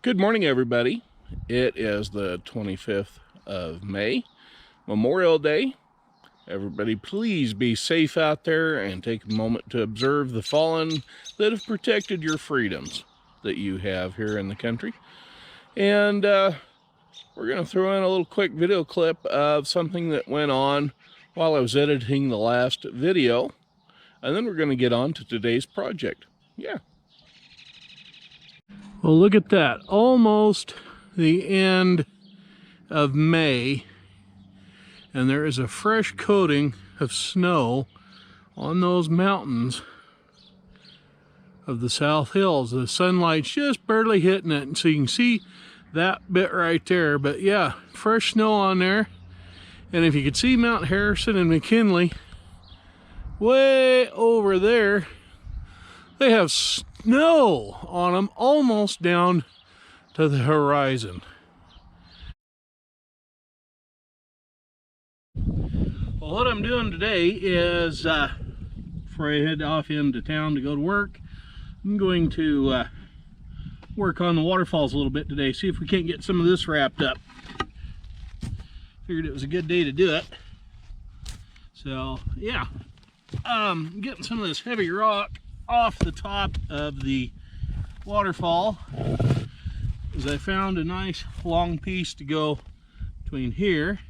Good morning, everybody. It is the 25th of May, Memorial Day. Everybody, please be safe out there and take a moment to observe the fallen that have protected your freedoms that you have here in the country. And we're going to throw in a little quick video clip of something that went on while I was editing the last video. And then we're going to get on to today's project. Yeah. Well, look at that. Almost the end of May, and there is a fresh coating of snow on those mountains of the South Hills. The sunlight's just barely hitting it, and so you can see that bit right there. But yeah, fresh snow on there. And if you could see Mount Harrison and McKinley way over there, they have snow on them almost down to the horizon. Well, what I'm doing today is, before I head off into town to go to work, I'm going to work on the waterfalls a little bit today, see if we can't get some of this wrapped up. Figured it was a good day to do it. So, yeah. Getting some of this heavy rock off the top of the waterfall, as I found a nice long piece to go between here.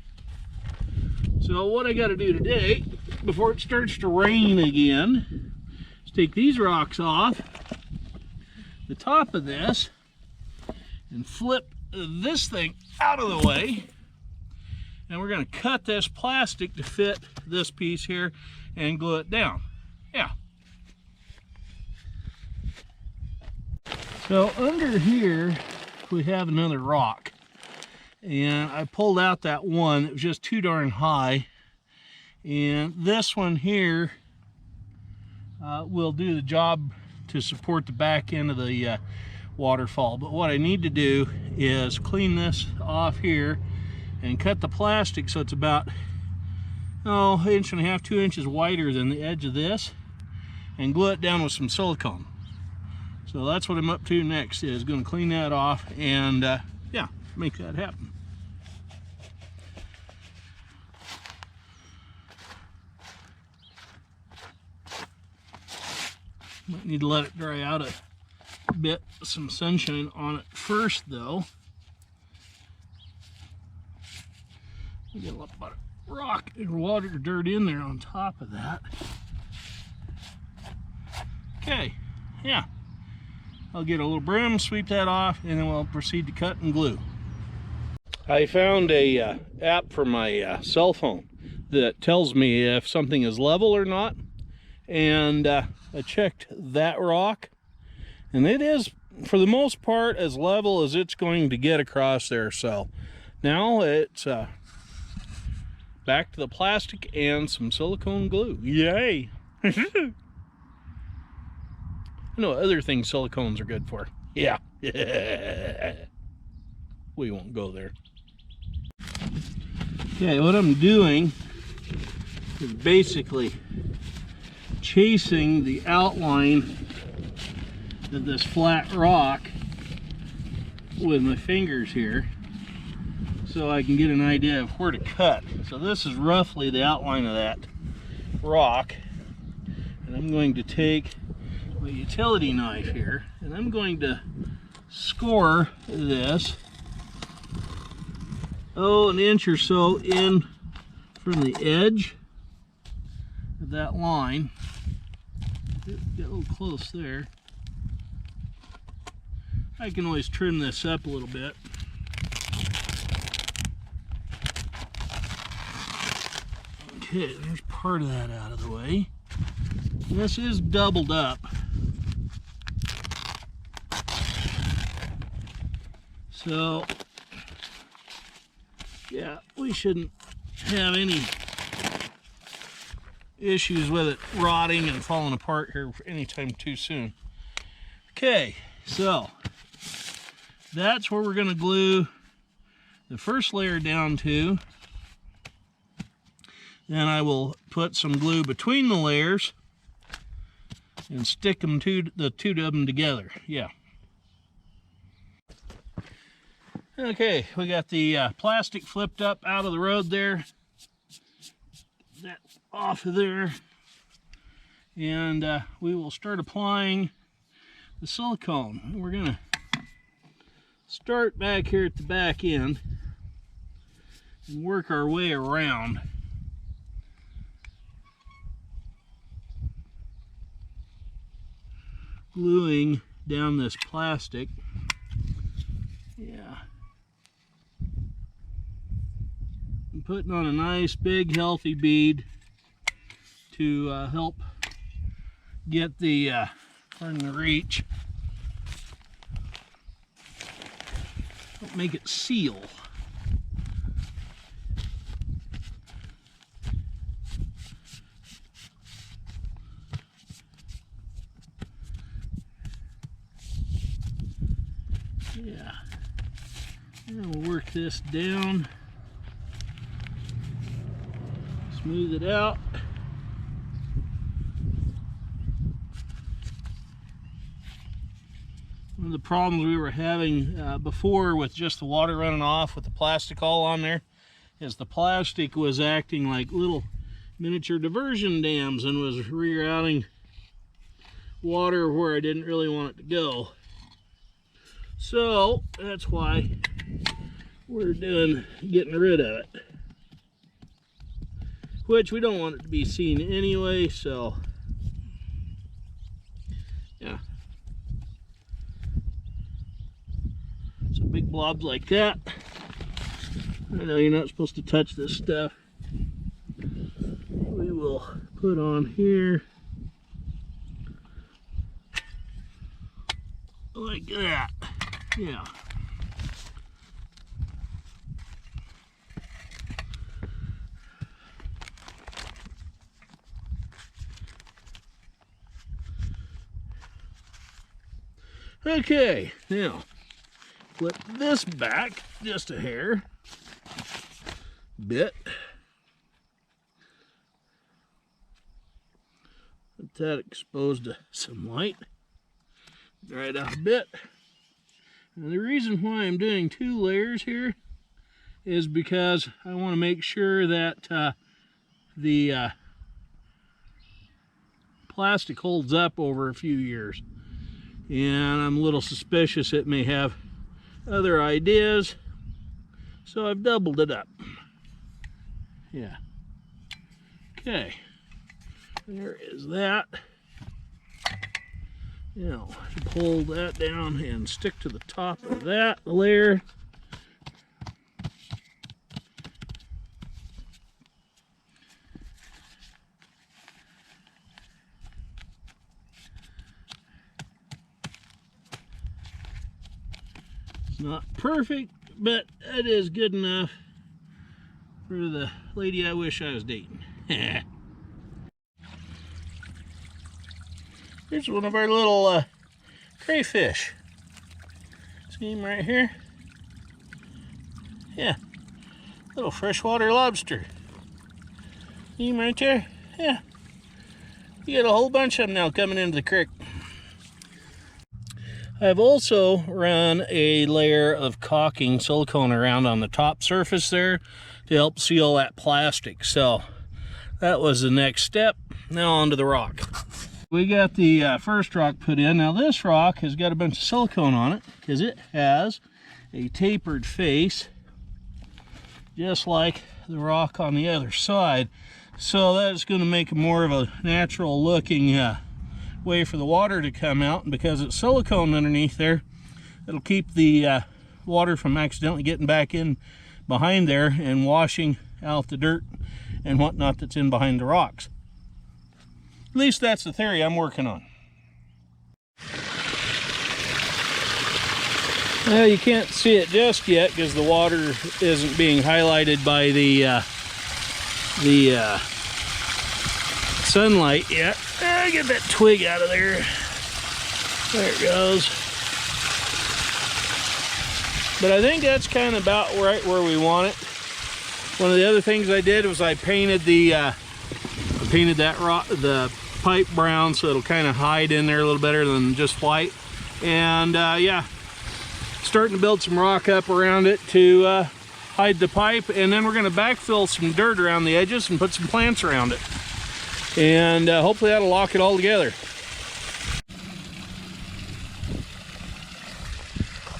So what I got to do today before it starts to rain again is take these rocks off the top of this and flip this thing out of the way, and we're going to cut this plastic to fit this piece here and glue it down. Yeah. So under here we have another rock, and I pulled out that one that was just too darn high, and this one here will do the job to support the back end of the waterfall. But what I need to do is clean this off here and cut the plastic so it's about 1.5 inches, 2 inches wider than the edge of this, and glue it down with some silicone. So that's what I'm up to next, is going to clean that off and yeah, make that happen. Might need to let it dry out a bit, some sunshine on it first though. We get a lot of rock and water dirt in there on top of that. Okay, yeah. I'll get a little broom, sweep that off, and then we'll proceed to cut and glue. I found a app for my cell phone that tells me if something is level or not, and I checked that rock, and it is, for the most part, as level as it's going to get across there. So now it's back to the plastic and some silicone glue. Yay! I know other things silicones are good for. Yeah. We won't go there. Okay, what I'm doing is basically chasing the outline of this flat rock with my fingers here so I can get an idea of where to cut. So this is roughly the outline of that rock, and I'm going to take my utility knife here, and I'm going to score this an inch or so in from the edge of that line. Get a little close there. I can always trim this up a little bit. Okay, there's part of that out of the way. This is doubled up. So, yeah, we shouldn't have any issues with it rotting and falling apart here anytime too soon. Okay, so that's where we're going to glue the first layer down to. Then I will put some glue between the layers and stick them the two of them together. Yeah. Okay, we got the plastic flipped up out of the road there. That off of there. And we will start applying the silicone. We're gonna start back here at the back end and work our way around. Gluing down this plastic. Yeah. And putting on a nice big healthy bead to help get the pardon the reach, help make it seal. Yeah, and we'll work this down, smooth it out. One of the problems we were having before with just the water running off with the plastic all on there is the plastic was acting like little miniature diversion dams and was rerouting water where I didn't really want it to go. So that's why we're getting rid of it, which we don't want it to be seen anyway, so yeah. So big blobs like that. I know you're not supposed to touch this stuff. We will put on here like that. Yeah. Okay, now flip this back just a hair bit. Let that exposed to some light. Dry it out a bit. And the reason why I'm doing 2 layers here is because I want to make sure that the plastic holds up over a few years. And I'm a little suspicious it may have other ideas, so I've doubled it up. Yeah. Okay. There is that. Now, pull that down and stick to the top of that layer. It's not perfect, but it is good enough for the lady I wish I was dating. Here's one of our little crayfish. See him right here? Yeah, little freshwater lobster. See him right there? Yeah. You got a whole bunch of them now coming into the creek. I've also run a layer of caulking silicone around on the top surface there to help seal that plastic. So that was the next step. Now onto the rock. We got the first rock put in. Now this rock has got a bunch of silicone on it because it has a tapered face, just like the rock on the other side. So that's going to make it more of a natural looking way for the water to come out. And because it's silicone underneath there, it'll keep the water from accidentally getting back in behind there and washing out the dirt and whatnot that's in behind the rocks. At least that's the theory I'm working on. Well, you can't see it just yet because the water isn't being highlighted by the sunlight yet. Get that twig out of there. There it goes. But I think that's kind of about right where we want it. One of the other things I did was I painted the pipe brown so it'll kind of hide in there a little better than just white. And yeah, starting to build some rock up around it to hide the pipe, and then we're going to backfill some dirt around the edges and put some plants around it, and hopefully that'll lock it all together.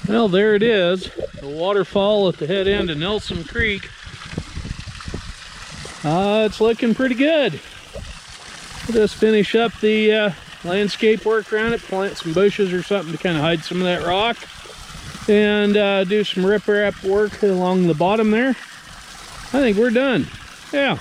Well, there it is, the waterfall at the head end of Nelson Creek. It's looking pretty good. We'll just finish up the landscape work around it, plant some bushes or something to kind of hide some of that rock, and do some rip-wrap work along the bottom there. I think we're done. Yeah.